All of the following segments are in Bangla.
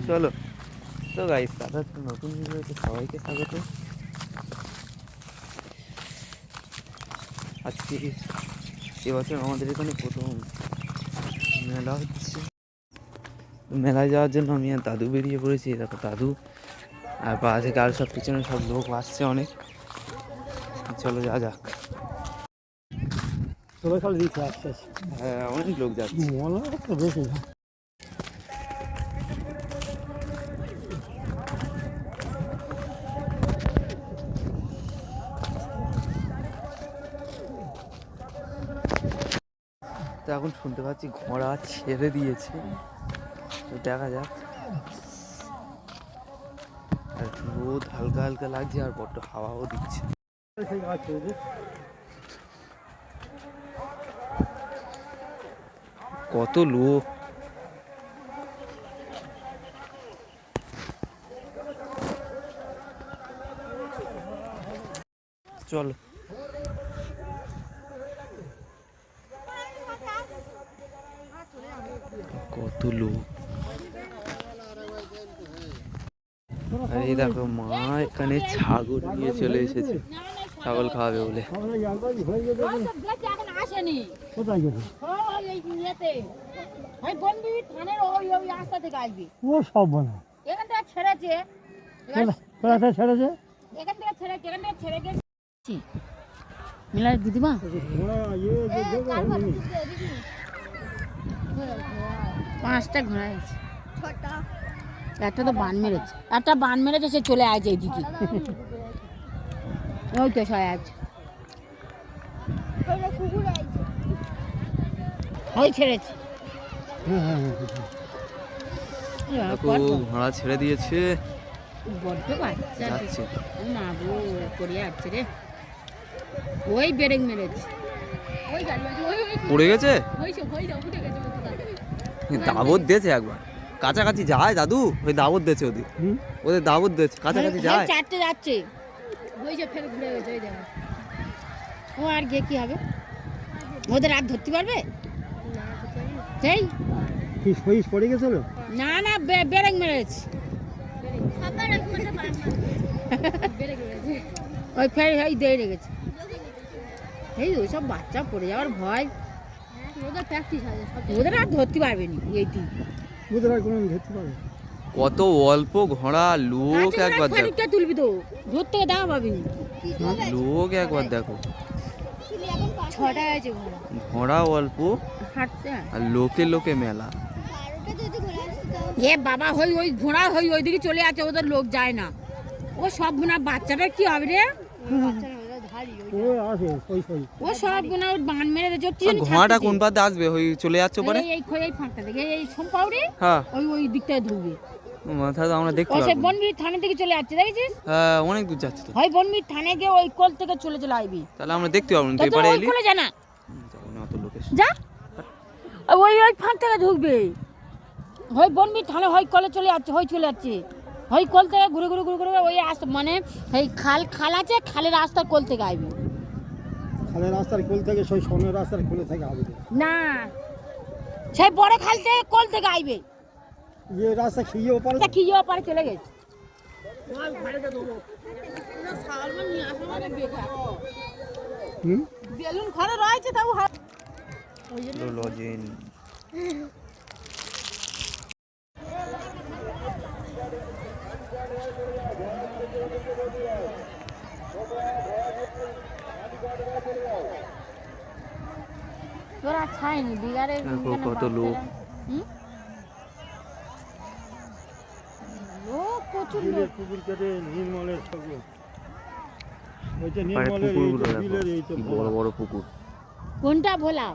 চলো তো গাইস, দাদা তো নতুন ভিডিওতে সবাইকে স্বাগত। আজকে এবছর আমাদের এখানে প্রথম মেলা হচ্ছে। মেলায় যাওয়ার জন্য আমি আর দাদু বেরিয়ে পড়েছি। দেখো দাদু আর পা থেকে আর সব পিছনে সব লোক আসছে অনেক। চলো যা যাক। হ্যাঁ, অনেক লোক যাচ্ছে। তো এখন শুনতে পাচ্ছি ঘোড়া ছেড়ে দিয়েছে, তো দেখা যাক। আর রোদ হালকা হালকা লাগছে আর বড্ড হাওয়াও দিচ্ছে। কত লোক! চলো কত লোক! আর এই দেখো মা এখানে ছাগল নিয়ে চলে এসেছে, ছাগল খাওয়াবে বলে। দিদিমা পাঁচটা ঘোড়া আছে, একটা তো বান মেরেছে, একটা বান মেরেছে, সে চলে আসছে এইদিকে। ওই তো সবাই আছে, ওই ছেড়েছে। ঘোড়া ছেড়ে দিয়েছে, বড্ড বাচ্চা না বউ করে আসছে রে। ওই ব্রেক মেরেছে, পড়ে গেছে। দাবত দিয়েছে একবার, কাছাকাছি যায় দাদু, ওই দাবত দিয়েছে ওদের, ওদের দাবত দিয়েছে, কাছাকাছি যায়। চারটে যাচ্ছে, ওই যে ফের ঘুরে গেছে, ওই দেখো। ও আর গিয়ে কি হবে, ওদের আর ধরতে পারবে? সেই পড়ে গেছিল না না, ব্রেক মেরেছে। ওই ফের এই দিয়ে রেখেছে। এই ওইসব বাচ্চা পড়ে যাওয়ার ভয়, ওদের প্র্যাকটিস আছে, ওদের আর ধরতে পারবে না। এইটি ওদের আর কোনো ধরতে পারবে? কত অল্প ঘোড়া, লোক একবার দেখো, তুলবি তো ধরতে দাও পাবি লোক একবার দেখো। 6টা আছে ঘোড়া অল্প আর লোকে লোকে মেলা। এ বাবা, হই ওই ঘোড়া হই ওইদিকে চলে আছে, ওদের লোক যায় না। ও সব গুণা বাচ্চাটা কি হবে রে, ও সব গুণা বান মেরে দিচ্ছে। ঘোড়াটা কোন পাতে আসবে, ওই চলে যাচ্ছে পরে এই ফাঁকটা থেকে এই সোমপাউরি, হ্যাঁ ওই দিকটায় ঢুকবে। মাথা তো আমরা দেখতে ও সে পাবো। বনবীর থানা থেকে চলে যাচ্ছে, দেখেছিস? হ্যাঁ, অনেক দূর যাচ্ছে তো। হয় বনবীর থানায় গিয়ে ওই কল থেকে চলে আইবি, তাহলে আমরা দেখতে পাবো না। তো এবারে এলি চলে জানা অত লোকের যা, ওই ফাঁক থেকে ঢুকবে। হয় বনবীর থানা, হয় কলে চলে যাচ্ছে, হয় চলে যাচ্ছে, হয় কল থেকে ঘুরে ঘুরে ঘুরে ঘুরে ওই মানে এই খাল আছে, খালের রাস্তার কল থেকে আইবি। খালের রাস্তার কোল থেকে সেই সোনের রাস্তার কোলে থেকে আসবে না, সেই বড় খাল থেকে কল থেকে আইবে। যে রাস্তা খেয়ে ওপারে চলে গেছে। বেলুন ঘরে রয়েছে, তাও লজেন। তোরা ছাইনি বিগারে কত লোক, লোক প্রচুর লোক। পুকুর কেটে নির্মলের সঙ্গে বড় বড় পুকুর। কোনটা ভোলা?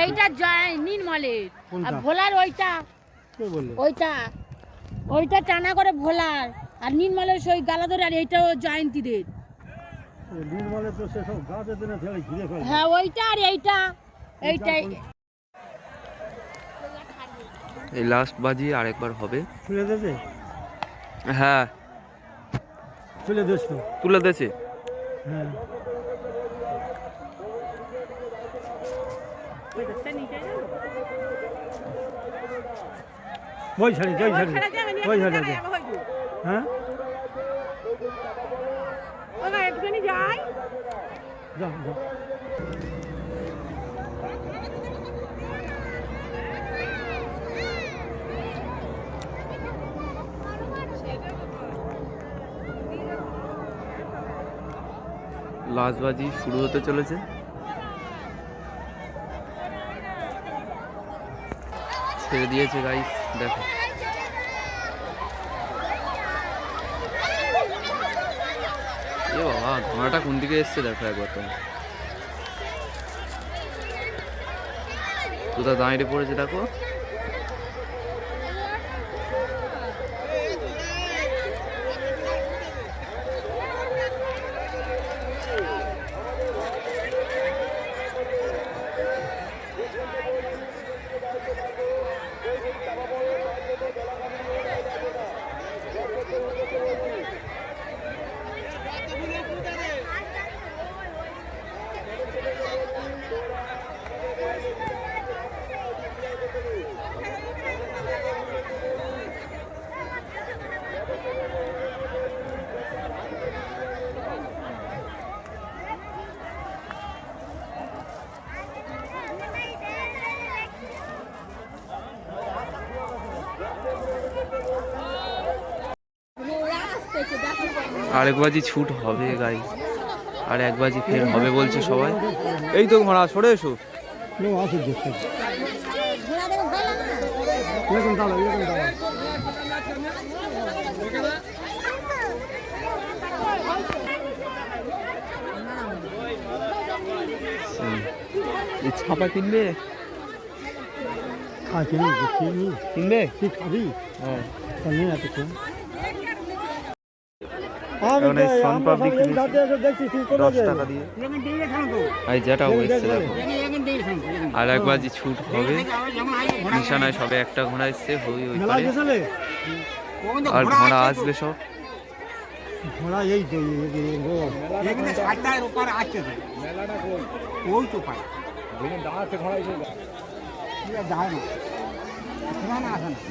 এইটা জয় নির্মলের, আর ভোলার ওইটা ওইটা টানা করে ভোলার, আর নির্মলের সই গালাধর, আর এইটাও জয়ন্তীদের। নির্মলের তো সেসব গাছের দিনে ফেলে ঘিরে ফেলে। হ্যাঁ, ওইটা আর এইটাই। এই লাস্ট বাজি আরেকবার হবে। তুলে দেবে? হ্যাঁ, তুলে দিস তো। তুলে দিয়েছে। হ্যাঁ, ওই ছাড়ি ওই ছাড়ি হ্যাঁ যা যা লাশবাজি শুরু হতে চলেছে। ছেড়ে দিয়েছে গাইস, দেখো এ বাবা ঘোড়াটা কোন দিকে এসছে দেখো একবার তো, কোথাও দাঁড়িয়ে পড়েছে দেখো। আর এক বাজি ছুট হবে গাইস, আর এক বাজি ফের হবে বলছে সবাই। এই তো ঘোড়া সরে এসো। এই ছাপা কিনবে? কিনবে? হ্যাঁ আর এক বাজি ছুট হবে। নিশানায় সবে একটা ঘোড়া এসছে ওই পারে, আর ঘোড়া আসবে সব। ঘোড়া এই তো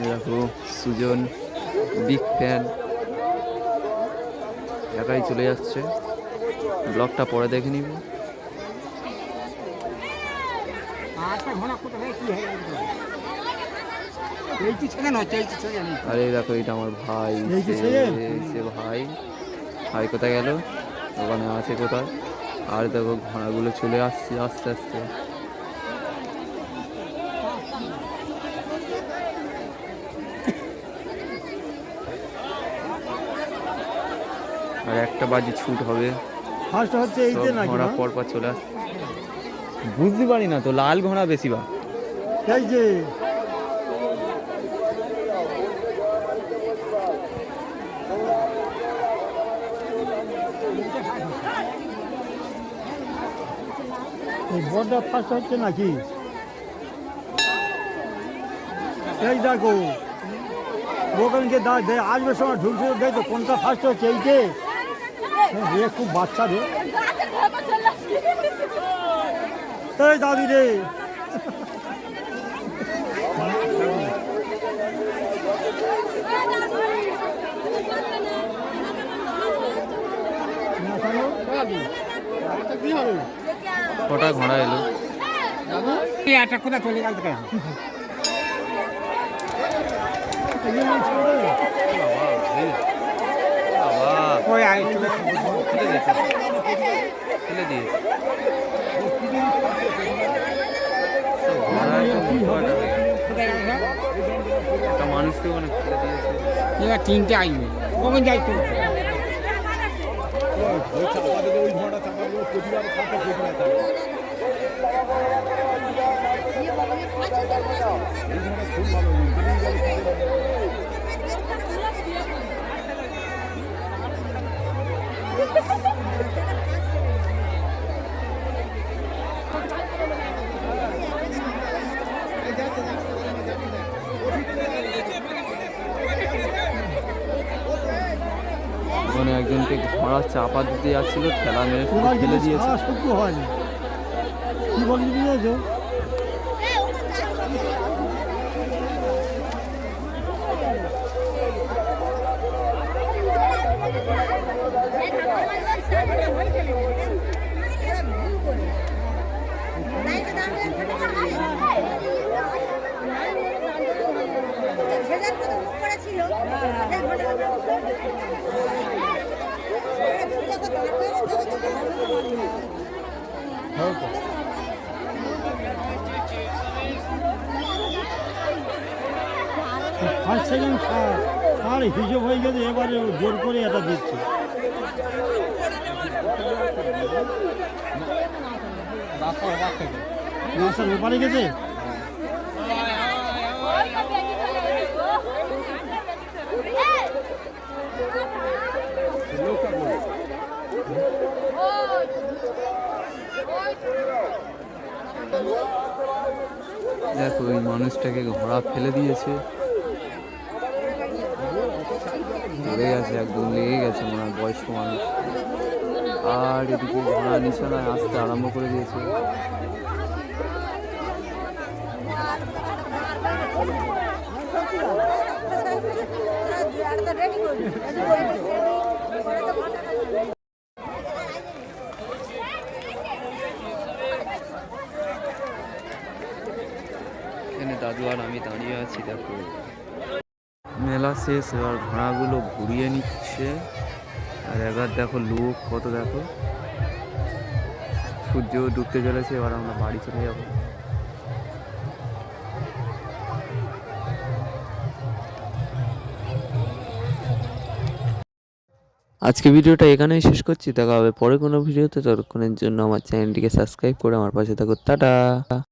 দেখো সুজন বিগ ফ্যান একাই চলে যাচ্ছে। ব্লগটা পরে দেখে নিবি। আরে দেখো এটা আমার ভাই, সে ভাই ভাই কোথায় গেল? ওখানে আছে কোথায়? আর দেখো ঘোড়াগুলো চলে আসছে আস্তে আস্তে। আর একটা বাজি ছুট হবে, ফার্স্ট হচ্ছে এই যে নাকি ঘোড়া পর পর চলে আসছে। বুঝতে পারি না তো, লাল ঘোড়া বেশি বা এই যে এই বড়টা ফার্স্ট হচ্ছে নাকি? এই দেখো ওখানকে আসবে সময় ঢুকছে, দেখো কোনটা ফার্স্ট হচ্ছে। এই যে রে খুব বাচ্চা রে, এই দাদি রে কটা ঘোড়া এলো? কোথায় চলে গেল? ফেলে দিয়েছে একটা মানুষকে ওখানে ফেলে দিয়েছে। এবার তিনটে আসবে, কখন যাই তো ওখানে একজনকে ঘোড়া চাপা দিতে যাচ্ছিল, ঠেলা মেরে ফেলে দিয়েছে। হয়নি কি বলবি বুঝেছো? ফার্স্ট সেকেন্ড তার হিসেব হয়ে গেছে, এবারে জোর করে এটা দিচ্ছে। রাস্তার ওপারে গেছে। দেখো এই মানুষটাকে ঘোড়া ফেলে দিয়েছে, লেগে গেছে, একদম লেগে গেছে, মনে হয় বয়স্ক মানুষ। আর এদিকে ঘোড়া নিশানায় আসতে আরম্ভ করে দিয়েছে। এখানে দাদু আর আমি দাঁড়িয়ে আছি। দেখো মেলা শেষ, এবার ঘোড়াগুলো ঘুরিয়ে নিচ্ছে। আর এবার দেখো লোক কত, দেখো সূর্য ডুবতে চলেছে। এবার আমরা বাড়ি চলে যাবো। আজকে ভিডিওটা এখানেই শেষ করছি, দেখা হবে পরে কোনো ভিডিওতে। ততক্ষণের জন্য আমার চ্যানেলটিকে সাবস্ক্রাইব করে আমার পাশে থাকো। টাটা।